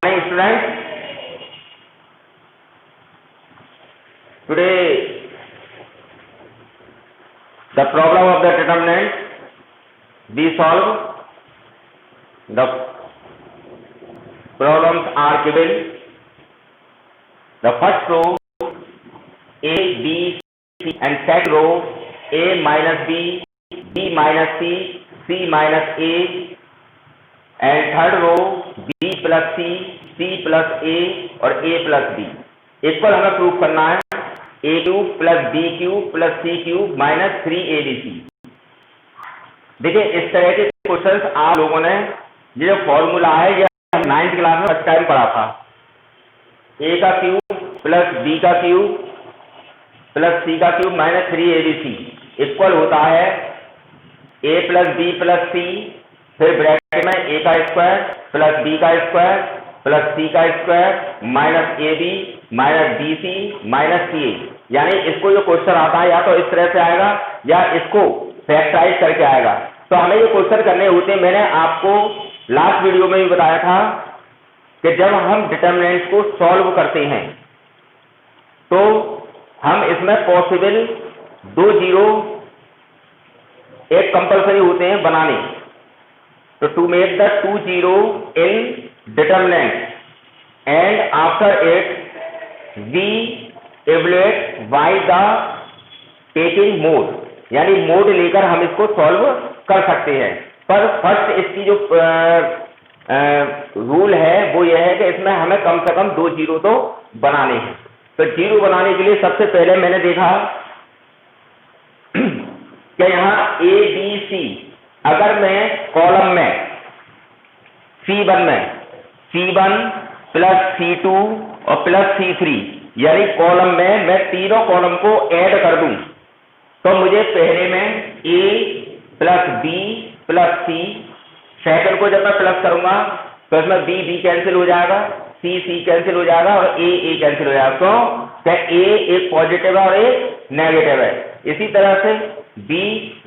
Students, today the problem of the determinant we solve. The problems are given. The first row A, B, C and second row A minus B, B minus C, C minus A and third row B plus C, C plus A और A plus B. Equal हमें proof करना है A cube plus B cube plus C cube minus 3ABC. देखिए इस तरह के questions आप लोगों ने ये जो फॉर्मूला है ये 9th क्लास में फर्स्ट टाइम पढ़ा था. A का क्यूब प्लस B का क्यूब प्लस C का क्यूब माइनस 3ABC इक्वल होता है A plus B plus C फिर ब्रैकेट में A का स्क्वायर प्लस B का स्क्वायर प्लस C का square minus AB minus BC minus CA. यानी इसको जो क्वेश्चन आता है या तो इस तरह से आएगा या इसको फैक्टराइज करके आएगा. तो हमें ये क्वेश्चन करने होते हैं. मैंने आपको लास्ट वीडियो में भी बताया था कि जब हम डिटरमिनेंट्स को सॉल्व करते हैं तो हम इसमें पॉसिबल दो जीरो एक कंपल्सरी होते हैं बनाने. तो to make the 2 0 in determinant and after it we evaluate by the taking mode. यानी मोड लेकर हम इसको सॉल्व कर सकते हैं. पर फर्स्ट इसकी जो रूल है वो यह है कि इसमें हमें कम से कम 2 जीरो तो बनाने हैं. तो जीरो बनाने के लिए सबसे पहले मैंने देखा कि यहाँ A B C अगर मैं कॉलम में C1 में C1 प्लस C2 और प्लस C3 यानी कॉलम में मैं तीनों कॉलम को ऐड कर दूं तो मुझे पहले में A plus B plus C, second को जब मैं प्लस करूंगा तो इसमें B B कैंसिल हो जाएगा, C C कैंसिल हो जाएगा और A A कैंसिल हो जाएगा. तो क्या A एक पॉजिटिव है और एक नेगेटिव है. इसी तरह से B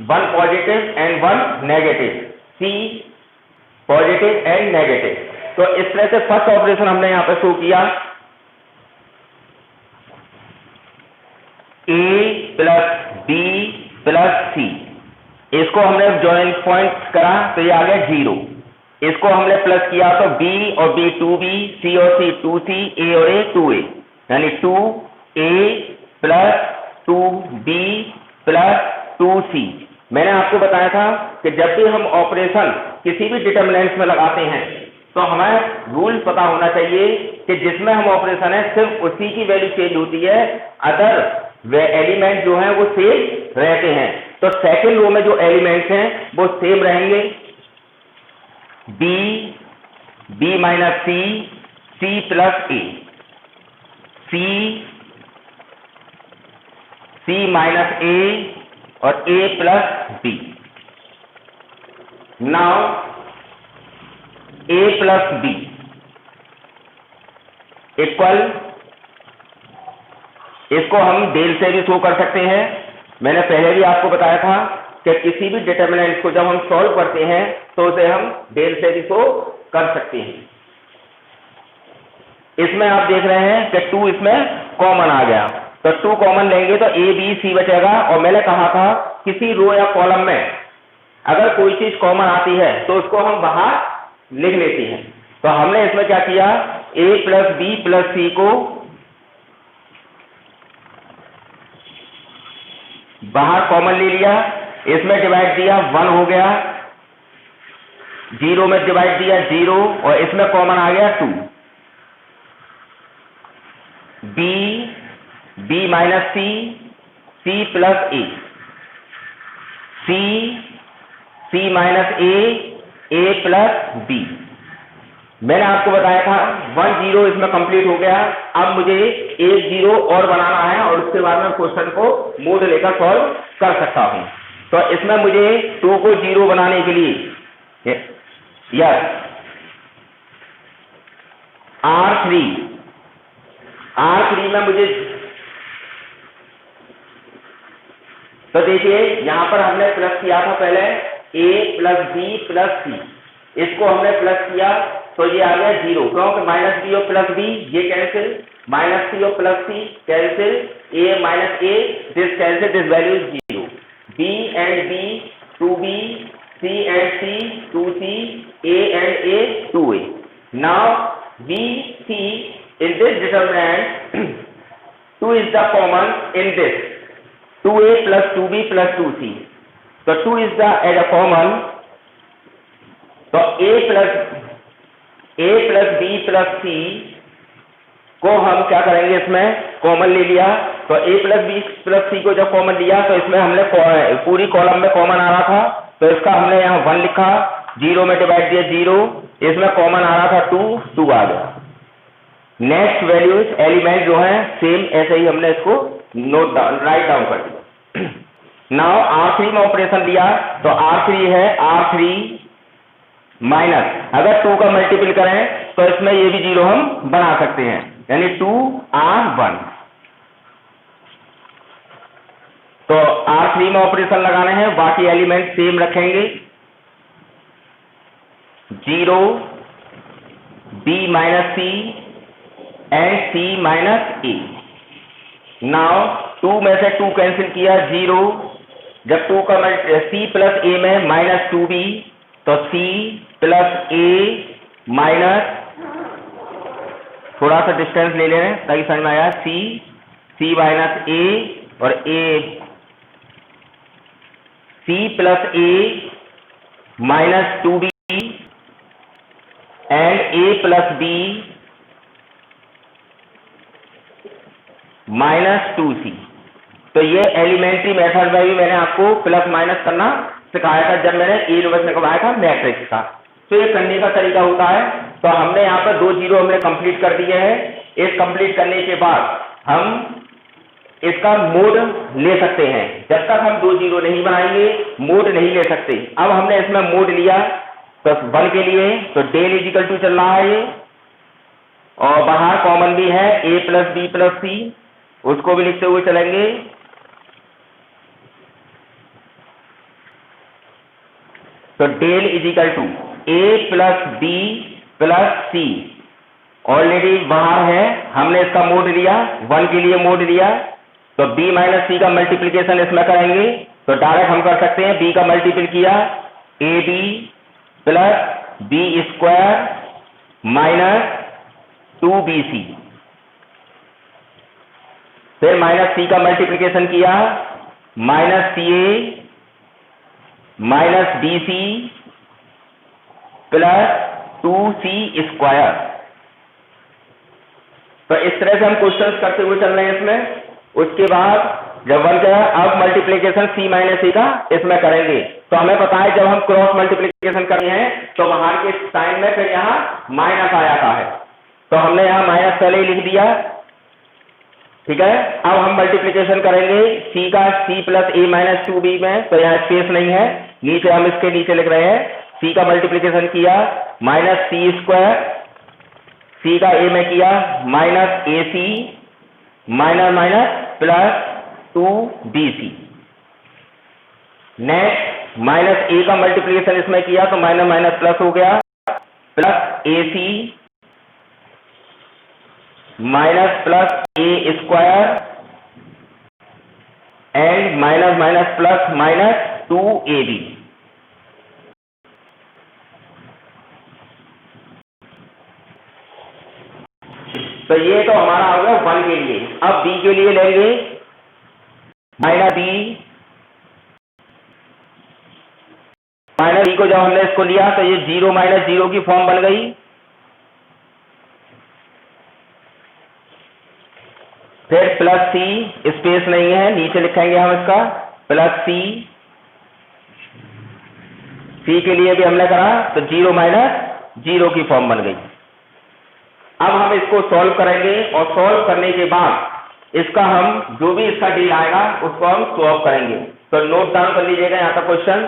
1 positive and 1 negative, C positive and negative. तो इस तरह से फर्स्ट ऑपरेशन हमने यहां पर शो किया A plus B plus C. इसको हमने ज्वाइन पॉइंट करा तो ये आ गया 0. इसको हमने प्लस किया तो B और B 2B, C और C 2C, A और A 2A यानी 2A plus 2B plus 2C. मैंने आपको बताया था कि जब भी हम ऑपरेशन किसी भी डिटरमिनेंट्स में लगाते हैं तो हमें रूल पता होना चाहिए कि जिसमें हम ऑपरेशन है सिर्फ उसी की वैल्यू चेंज होती है, अदर वे एलिमेंट जो हैं वो सेम रहते हैं. तो सेकंड रो में जो एलिमेंट्स हैं वो सेम रहेंगे. B minus C, C plus A, C minus A और A plus B. Now A plus B equal, इसको हम डेल से भी शो कर सकते हैं. मैंने पहले भी आपको बताया था कि किसी भी डिटरमिनेंट को जब हम सॉल्व करते हैं तो उसे हम डेल से भी शो कर सकते हैं. इसमें आप देख रहे हैं कि 2 इसमें कॉमन आ गया तो 2 कॉमन लेंगे तो A B C बचेगा. और मैंने कहा था किसी रो या कॉलम में अगर कोई चीज कॉमन आती है तो उसको हम बाहर लिख लेते हैं. तो हमने इसमें क्या किया A plus B plus C को बाहर कॉमन ले लिया, इसमें डिवाइड दिया 1 हो गया, 0 में डिवाइड दिया 0 और इसमें कॉमन आ गया 2. B minus C, C plus A, C minus A plus B. मैंने आपको बताया था 1 0 इसमें कंप्लीट हो गया. अब मुझे 1 0 और बनाना है और उसके बाद मैं क्वेश्चन को मोड लेकर सॉल्व कर सकता हूं. तो इसमें मुझे 2 को 0 बनाने के लिए यस R3 में मुझे, तो देखिए यहां पर हमने प्लस किया था पहले A plus B plus C, इसको हमने प्लस किया तो ये आ गया 0, क्योंकि माइनस बी और प्लस बी ये कैंसिल, माइनस सी और plus C cancel, A minus A this cancel, this value is 0, B and B 2b, c and c 2c, a and a 2a. Now we see in this determinant 2 is the common in this 2a plus 2b plus 2c. So 2 is the as a common. So a plus b plus c को हम क्या करेंगे, इसमें common ले लिया, तो a plus B plus सी को जब कॉमन लिया तो इसमें हमने पूरी कॉलम में कॉमन आ रहा था, तो इसका हमने यहाँ 1 लिखा, 0 में डिवाइड दिया 0, इसमें कॉमन आ रहा था 2 आ गया। नेक्स्ट वैल्यूज एलिमेंट जो है सेम ऐसे ही हमने इसको नोट डाउन राइट डाउन कर दिया। नाउ R3 में ऑपरेशन लिया तो R3 है R3 माइनस, अगर 2 का मल्टीपल करें तो इसमें ये भी 0 हम बना सकते हैं, यानी 2R1। तो R3 में ऑपरेशन लगाने हैं, बाकी एलिमेंट सेम रखेंगे, 0 b minus C and c minus A. Now 2 में से 2 कैंसिल किया, 0, जब 2 का c प्लस ए में माइनस 2b, तो c प्लस ए माइनस, थोड़ा सा डिस्टेंस ले ले रहे हैं ताकि समझ में आया, c माइनस ए और a, c plus A minus 2b and a plus b minus 2c। तो ये एलिमेंट्री मेथड में भी मैंने आपको प्लस माइनस करना सिखाया था जब मैंने ए इनवर्स निकलवाया था मैट्रिक्स का। तो ये करने का तरीका होता है। तो हमने यहाँ पर 2 0 हमने कंप्लीट कर दिए हैं। इस कंप्लीट करने के बाद हम इसका मोड ले सकते हैं। जब तक हम 2 0 नहीं बनाएंगे मोड नहीं ले सकते। अब हमने इसमें मोड लिया तो 1 के लिए तो डेल इजिकल टू चल रहा है ये, और बाहर कॉमन भी है a plus B plus C, उसको भी लिखते हुए चलेंगे। तो del is equal to a plus B plus C already बाहर है, हमने इसका मोड लिया, 1 के लिए मोड लिया, तो b माइनस सी का मल्टीप्लीकेशन इसमें करेंगे तो डायरेक्ट हम कर सकते हैं। b का मल्टीपल किया ab plus B square minus 2bc, फिर माइनस c का मल्टीप्लीकेशन किया minus ca minus bc plus 2c square. तो इस तरह से हम क्वेश्चंस करते हुए चल रहे हैं इसमें। उसके बाद जब 1 का अब मल्टीप्लीकेशन c माइनस a का इसमें करेंगे तो हमें पता है जब हम क्रॉस मल्टीप्लीकेशन करते हैं तो बाहर के साइन में फिर यहाँ माइनस आ जाता है, तो हमने यहाँ माइनस पहले ही लिख दिया, ठीक है। अब हम मल्टीप्लीकेशन करेंगे c का c plus a minus 2b में, तो यहाँ स्पेस नहीं है, नीचे हम इसके नीचे लिख रहे हैं। c का मल्टीप्लीकेशन किया माइनस c स्क्वायर, c का a में किया minus ac minus minus plus 2bc। Next minus a का मल्टीप्लीकेशन इसमें किया तो माइनस माइनस प्लस हो गया, plus ac minus plus a square and minus minus plus minus 2ab। तो ये तो हमारा हो गया 1 के लिए। अब b के लिए लेंगे माइनस b को जब हमने इसको लिया तो ये 0 माइनस 0 की फॉर्म बन गई। फिर प्लस c, स्पेस नहीं है, नीचे लिखेंगे हम इसका प्लस c के लिए भी हमने करा तो 0 माइनस 0 की फॉर्म बन गई। अब हम इसको सॉल्व करेंगे और सॉल्व करने के बाद इसका हम जो भी इसका डील आएगा उसको हम सॉल्व करेंगे। तो नोट डाउन कर लीजिएगा यहाँ का question.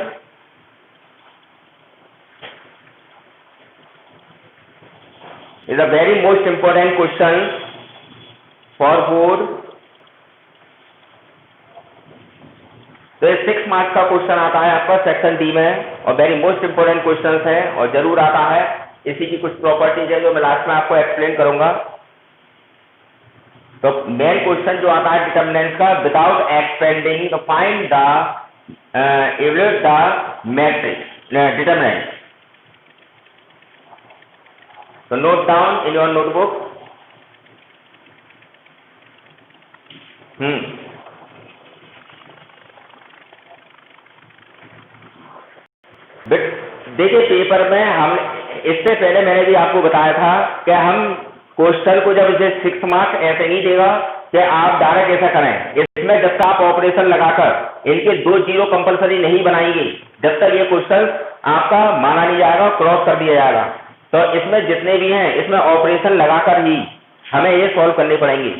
Is a very most important question for board. तो ये 6 मार्क्स का क्वेश्चन आता है आपका सेक्शन डी में और वेरी मोस्ट इंपॉर्टेंट क्वेश्चन है और जरूर आता है। इसी की कुछ प्रॉपर्टीज है जो मैं लास्ट में आपको एक्सप्लेन करूंगा। तो मेन क्वेश्चन जो आता है डिटर्मिनेंट का, without expanding find the evaluate the matrix determinant. तो note down in your notebook. देखिए पेपर में हम इससे पहले मैंने भी आपको बताया था कि हम क्वेश्चन को जब इसे 6 मार्क्स ऐसे नहीं देगा कि आप डायरेक्ट ऐसा करें, इसमें जब तक आप ऑपरेशन लगाकर इनके 2 जीरो कंपलसरी नहीं बनाएंगे जब तक ये क्वेश्चन आपका माना नहीं जाएगा, क्रॉस कर दिया जाएगा। तो इसमें जितने भी हैं इसमें ऑपरेशन लगाकर ही हमें ये सॉल्व करने पड़ेंगे।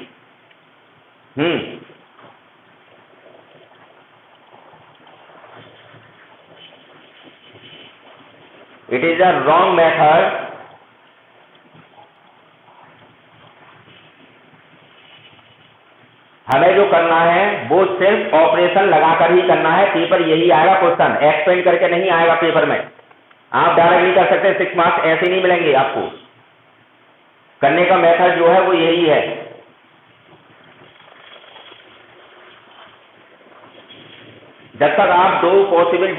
It is a wrong method. हमें जो करना है वो सिर्फ ऑपरेशन लगाकर ही करना है। पेपर यही आएगा, क्वेश्चन एक्सपेंड करके नहीं आएगा पेपर में। आप डायरेक्ट नहीं कर सकते, 6 मार्क्स ऐसे नहीं मिलेंगे आपको। करने का मेथड जो है वो यही है। जब तक आप दो पॉसिबल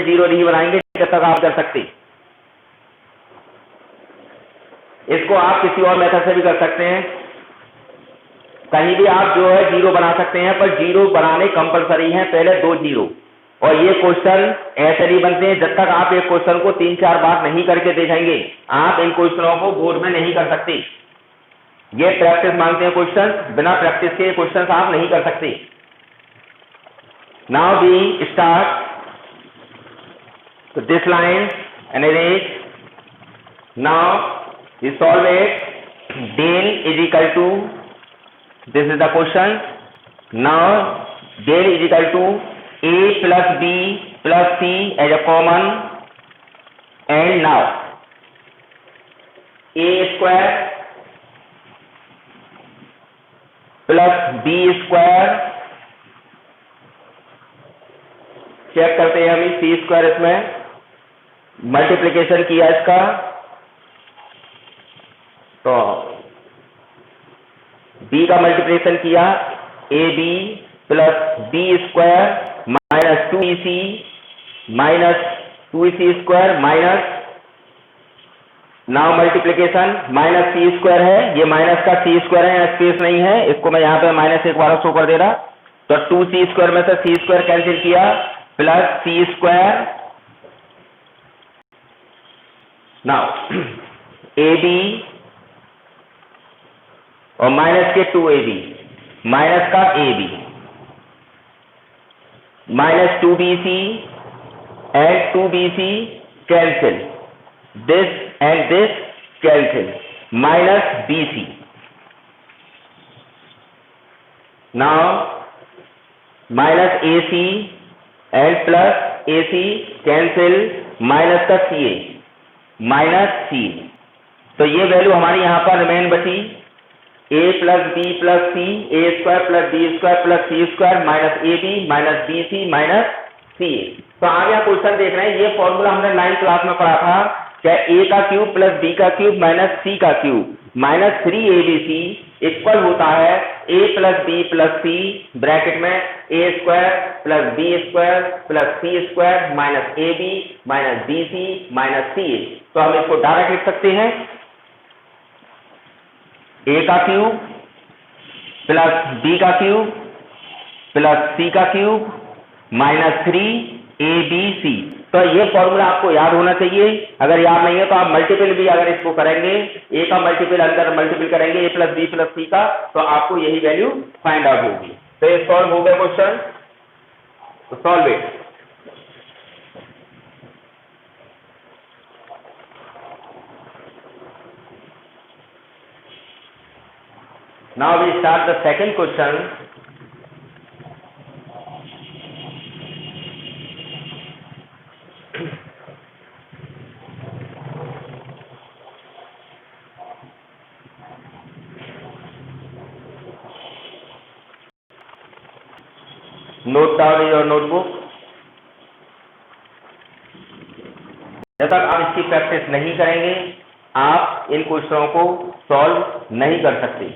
जीरो नहीं बनाएंगे जब तक आप कर सकते। इसको आप किसी और मेथड से भी कर सकते हैं, कहीं भी आप जो है जीरो बना सकते हैं, पर जीरो बनाने कंपलसरी है, पहले 2 जीरो। और ये क्वेश्चन ऐसे नहीं बनते हैं जब तक आप एक क्वेश्चन को 3-4 बार नहीं करके देखेंगे, आप इन क्वेश्चनों को बोर्ड में नहीं कर सकते। ये प्रैक्टिस मांगते हैं क्वेश्चन, बिना प्रैक्टिस के क्वेश्चन आप नहीं कर सकते। Now we start this line and erase. Now we solve it. Del is equal to, this is the question. Now del is equal to a plus b plus c as a common, and now a square plus b square, check करते हैं हम सी square, इसमें multiplication किया इसका, तो b का multiplication किया, A B plus B square minus 2ac minus 2c square minus, now multiplication minus C square है, ये माइनस का सी स्क्वायर है, स्पेस नहीं है, इसको मैं यहाँ पे माइनस एक बार शो कर दे रहा। तो 2c स्क्वायर में से सी स्क्वायर कैंसिल किया, plus C square, now A B और माइनस के 2ab माइनस का A B minus 2bc and 2bc cancel, this and this cancel, minus bc। Now minus ac and plus ac cancel, minus का ca minus c। तो ये value हमारी यहां पर remain बची, a plus B plus C, A square plus B square plus C square minus A B minus B C minus C A. तो आगे आप क्वेश्चन देख रहे हैं, ये फॉर्मूला हमने 9th क्लास में पढ़ा था, क्या a का क्यूब प्लस b का क्यूब माइनस c का क्यूब माइनस 3abc इक्वल होता है a plus B plus C bracket में A square plus B square plus C square minus A B minus B C minus C A. तो हम इसको direct लिख सकते हैं, a का क्यूब प्लस b का क्यूब प्लस c का क्यूब माइनस 3abc। तो ये फॉर्मूला आपको याद होना चाहिए। अगर याद नहीं है तो आप मल्टीपल भी अगर इसको करेंगे, a का मल्टीपल अंदर मल्टीपल करेंगे a प्लस बी प्लस सी का, तो आपको यही वैल्यू फाइंड आउट होगी। तो ये सॉल्व हो गया क्वेश्चन, तो solve it. Now we start the second question. Note down in your notebook. जब तक आप इसकी प्रैक्टिस नहीं करेंगे आप इन क्वेश्चनों को सॉल्व नहीं कर सकते।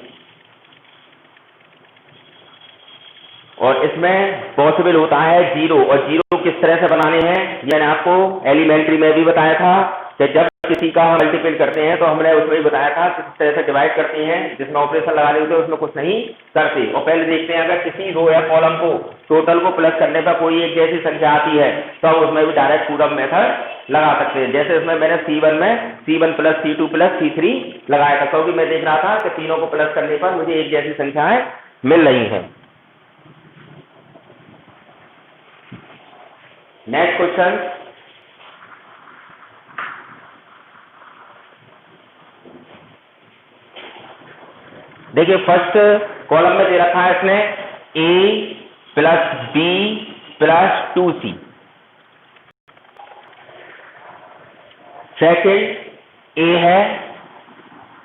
और इसमें पॉसिबल होता है जीरो, और जीरो किस तरह से बनाने हैं ये मैंने आपको एलिमेंट्री में भी बताया था कि जब किसी का हम मल्टीपल करते हैं तो हमने उसमें भी बताया था किस तरह से डिवाइड करते हैं, जिसमें ऑपरेशन लगा रहे होते हैं उसमें कुछ नहीं करते। और पहले देखते हैं अगर किसी रो या कॉलम को टोटल को प्लस करने पर कोई एक जैसी संख्या आती है तो हम उसमें भी डायरेक्ट पूरा मेथड लगा सकते हैं। जैसे इसमें मैंने C1 में C1 plus C2 plus C3 लगाया था, क्योंकि मैं देख रहा था कि तीनों को प्लस करने पर मुझे एक जैसी संख्याएं मिल रही हैं। नेक्स्ट क्वेश्चन, देखिए फर्स्ट कॉलम में दे रखा है इसने A plus B plus 2C, second A है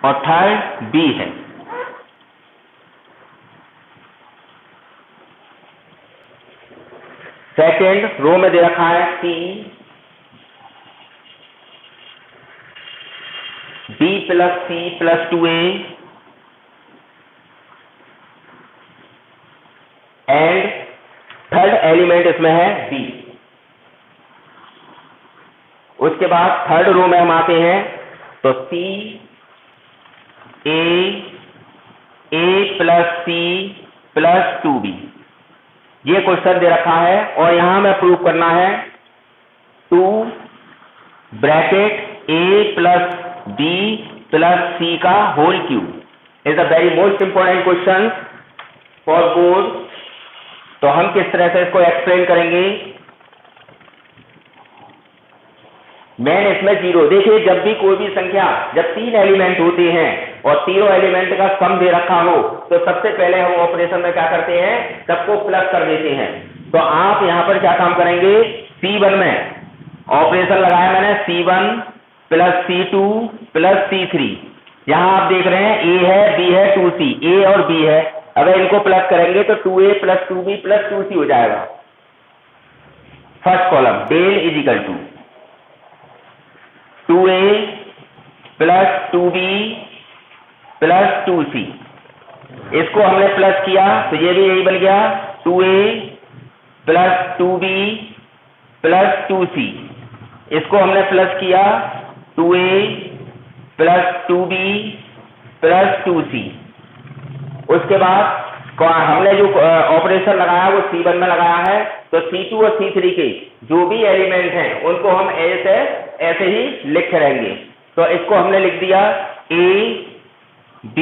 और थर्ड B है। सेकेंड रो में दे रखा है C B plus C plus 2A and third element इसमें है B। उसके बाद थर्ड रो में हम आते हैं तो C A plus C plus 2B, ये क्वेश्चन दे रखा है और यहां में प्रूव करना है 2 bracket A plus B plus C का whole cube is a very most important question for board. तो हम किस तरह से इसको एक्सप्लेन करेंगे। मैन इसमें जीरो, देखिए जब भी कोई भी संख्या जब 3 एलिमेंट होते हैं और तीनों एलिमेंट का सम दे रखा हो तो सबसे पहले हम ऑपरेशन में क्या करते हैं, सबको प्लस कर देते हैं। तो आप यहां पर क्या काम करेंगे, C1 में ऑपरेशन लगाया मैंने C1 plus C2 plus C3, यहां आप देख रहे हैं A है B है 2C, A और B है, अगर इनको प्लस करेंगे तो 2A plus 2B plus 2C हो जाएगा। First column del is equal to 2A plus 2B plus 2C, इसको हमने प्लस किया तो ये भी यही बन गया 2A plus 2B plus 2C, इसको हमने प्लस किया 2A plus 2B plus 2C। उसके बाद हमने जो ऑपरेशन लगाया वो C1 में लगाया है, तो C2 और C3 के जो भी एलिमेंट हैं उनको हम ऐसे ही लिख रहेंगे। तो इसको हमने लिख दिया A B,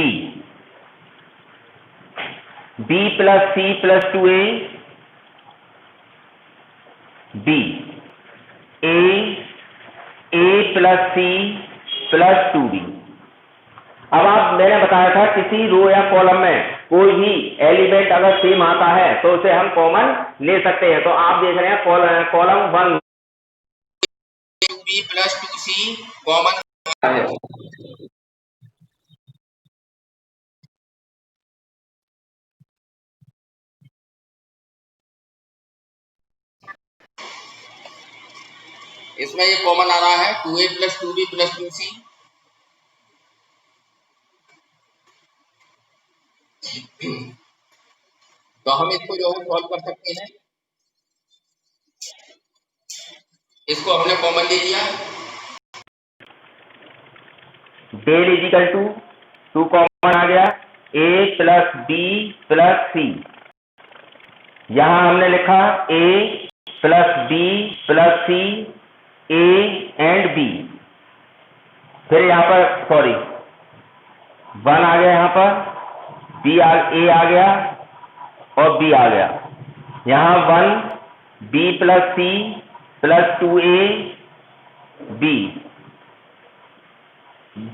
B plus C plus 2A B, A plus C plus 2B। अब मैंने बताया था किसी रो या कॉलम में कोई भी एलिमेंट अगर सेम आता है तो उसे हम कॉमन ले सकते हैं। तो आप देख रहे हैं column 1 2B plus 2C common है। इसमें ये कॉमन आ रहा है 2A plus 2B plus 2C। तो हम इसको जो है सॉल्व कर सकते हैं, इसको हमने कॉमन ले लिया, del is equal to 2 common आ गया A plus B plus C, यहां हमने लिखा A plus B plus C A and B, फिर यहां पर सॉरी 1 आ गया, यहां पर A आ गया और B आ गया, यहां 1 B plus C plus 2A B,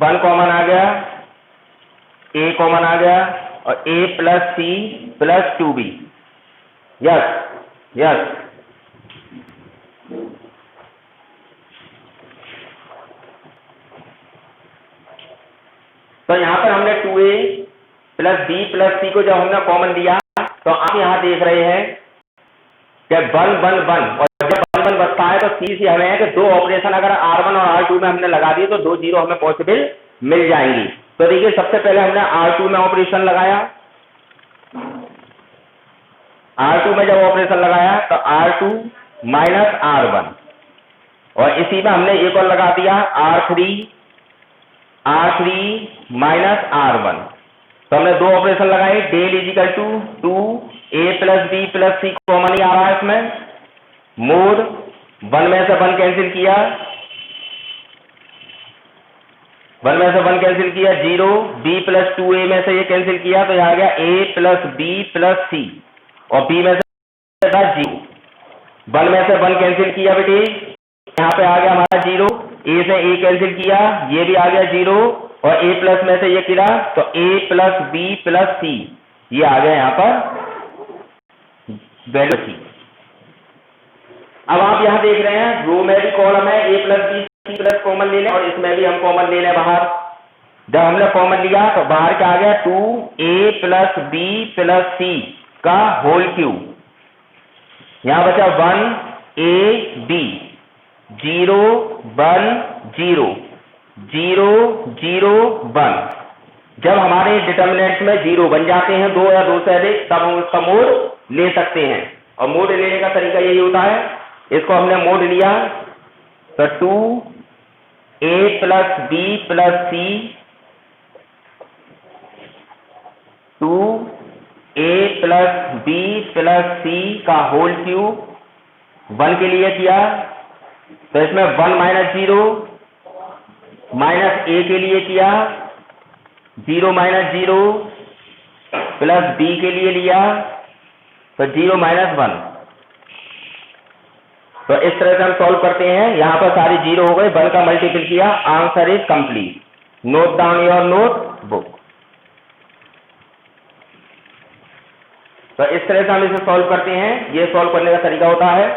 1 common आ गया, A कॉमन आ गया और A plus C plus 2B। Yes तो यहां पर हमने 2A plus B plus C को जब हमने कॉमन दिया तो आप यहां देख रहे हैं कि 1 1 1, और जब 1 1 बचता है तो सी से हमें है कि दो ऑपरेशन अगर R1 और R2 में हमने लगा दिए तो दो जीरो हमें पॉसिबल मिल जाएंगी। तो देखिए सबसे पहले हमने R2 में ऑपरेशन लगाया, R2 में जब ऑपरेशन लगाया तो R2 माइनस R1, और इसी में हमने एक और लगा दिया R3 माइनस R1। तो हमने दो ऑपरेशन लगाए, del is equal to 2a plus B plus C common ही आ रहा है इसमें, मोड 1 में से 1 कैंसिल किया, 1 में से 1 कैंसिल किया 0, b प्लस 2a में से ये कैंसिल किया तो यहाँ आ गया a प्लस b प्लस सी, और b में से था 0, 1 में से 1 कैंसिल किया बेटे, यहाँ पे आ गया हमारा 0, a से a कैंसिल किया, ये भी आ गया 0, और a प्लस में से ये गिरा तो a प्लस b प्लस सी, ये आ गया यहाँ पर वैल्यू थी। अब आप यहाँ देख रहे हैं रो में भी कॉलम है a plus B C plus common ले लें, और इसमें भी हम कॉमन ले लें बाहर। जब हमने कॉमन लिया तो बाहर क्या आ गया 2a प्लस बी प्लस सी का होल क्यूब, यहाँ बचा 1ab, 0 1 0 0 0 1। जब हमारे डिटर्मिनेंट्स में 0 बन जाते हैं, दो या दो से अधिक, तब हम उसका मोड ले सकते हैं, और मोड लेने का तरीका यही होता है। इसको हमने मोड लिया तो 2a प्लस बी प्लस सी, 2a प्लस बी प्लस सी का होल क्यूब 1 के लिए किया, तो इसमें 1 माइनस 0 माइनस a के लिए किया, 0 माइनस 0 प्लस b के लिए लिया तो 0 माइनस 1। तो इस तरह से हम सॉल्व करते हैं। यहाँ पर सारे 0 हो गए, 1 का मल्टीपल किया, answer is complete. Note down your note book. तो इस तरह से हम इसे सॉल्व करते हैं। ये सॉल्व करने का तरीका होता है।